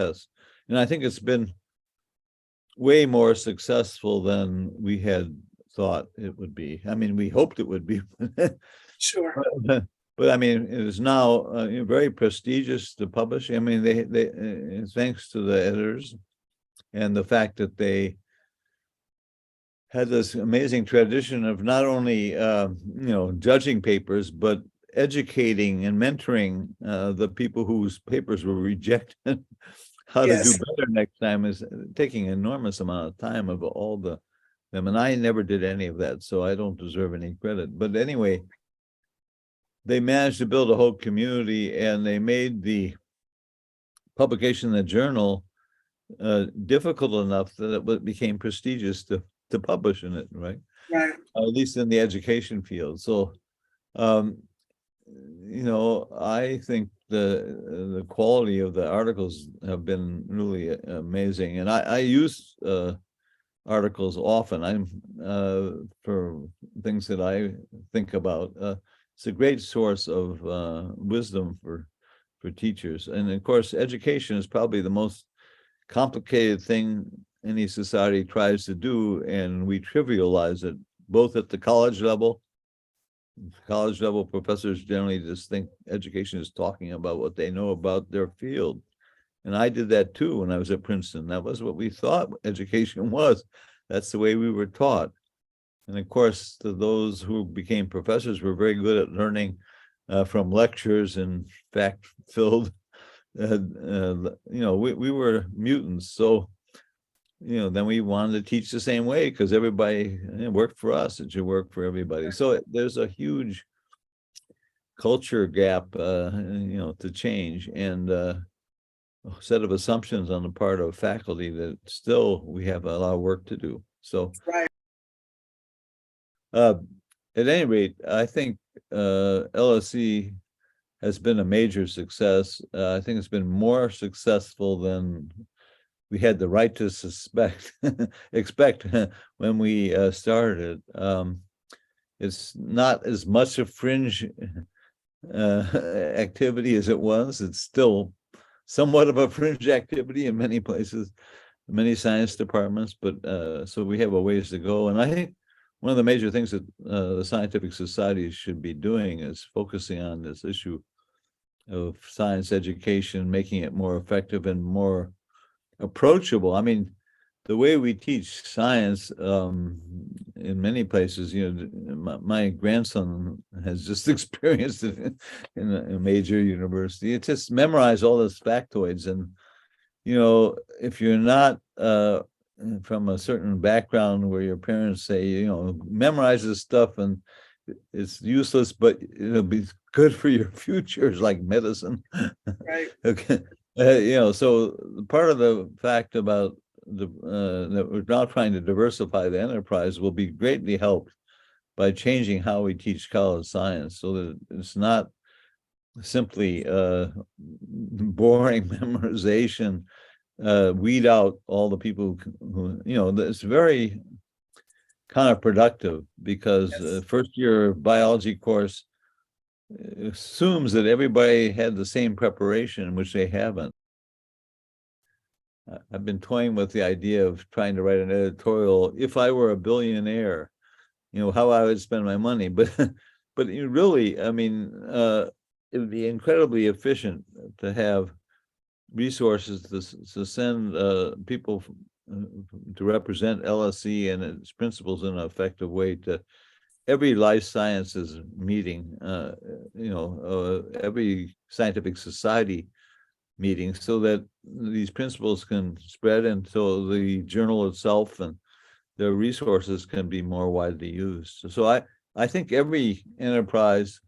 Yes. And I think it's been way more successful than we had thought it would be. I mean, we hoped it would be. Sure. But I mean, it is now very prestigious to publish. I mean, they thanks to the editors and the fact that they had this amazing tradition of not only judging papers, but educating and mentoring the people whose papers were rejected. How to do Yes. better next time is taking an enormous amount of time of all them, and I never did any of that, so I don't deserve any credit. But anyway, they managed to build a whole community, and they made the publication in the journal difficult enough that it became prestigious to publish in it, right? Right. At least in the education field. So, I think the quality of the articles have been really amazing, and I use articles often. I'm for things that I think about. It's a great source of wisdom for teachers, and of course, education is probably the most complicated thing any society tries to do, and we trivialize it both at the college level. College level professors generally just think education is talking about what they know about their field. And I did that too when I was at Princeton. That was what we thought education was. That's the way we were taught. And of course, those who became professors were very good at learning from lectures and fact-filled. We were mutants. So, then we wanted to teach the same way because everybody worked for us. It should work for everybody. So there's a huge culture gap, to change, and a set of assumptions on the part of faculty that still we have a lot of work to do. So, Right. At any rate, I think LSE has been a major success. I think it's been more successful than we had the right to expect when we started. It's not as much a fringe activity as it was. It's still somewhat of a fringe activity in many places, many science departments, but so we have a ways to go. And I think one of the major things that the scientific societies should be doing is focusing on this issue of science education, making it more effective and more approachable. I mean, the way we teach science in many places, my grandson has just experienced it in a major university. It just memorized all those factoids, and if you're not from a certain background where your parents say, memorize this stuff and it's useless, but it'll be good for your futures, like medicine. Right. Okay. So part of the fact about that we're now trying to diversify the enterprise will be greatly helped by changing how we teach college science, so that it's not simply boring memorization, weed out all the people who, it's very counterproductive, because Yes. first year biology course assumes that everybody had the same preparation, which they haven't. I've been toying with the idea of trying to write an editorial, if I were a billionaire, how I would spend my money. But really, I mean, it would be incredibly efficient to have resources to send people to represent LSE and its principles in an effective way to every life sciences meeting, every scientific society meeting, so that these principles can spread, and so the journal itself and the resources can be more widely used. So I think every enterprise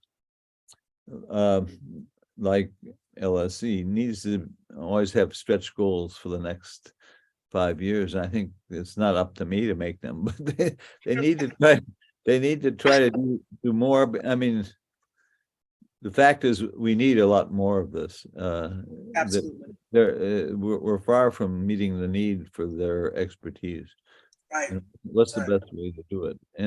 like LSE needs to always have stretch goals for the next 5 years. And I think it's not up to me to make them, but they need to try. They need to try to do more. I mean, the fact is, we need a lot more of this. Absolutely. We're far from meeting the need for their expertise. Right. And what's the Right. best way to do it? And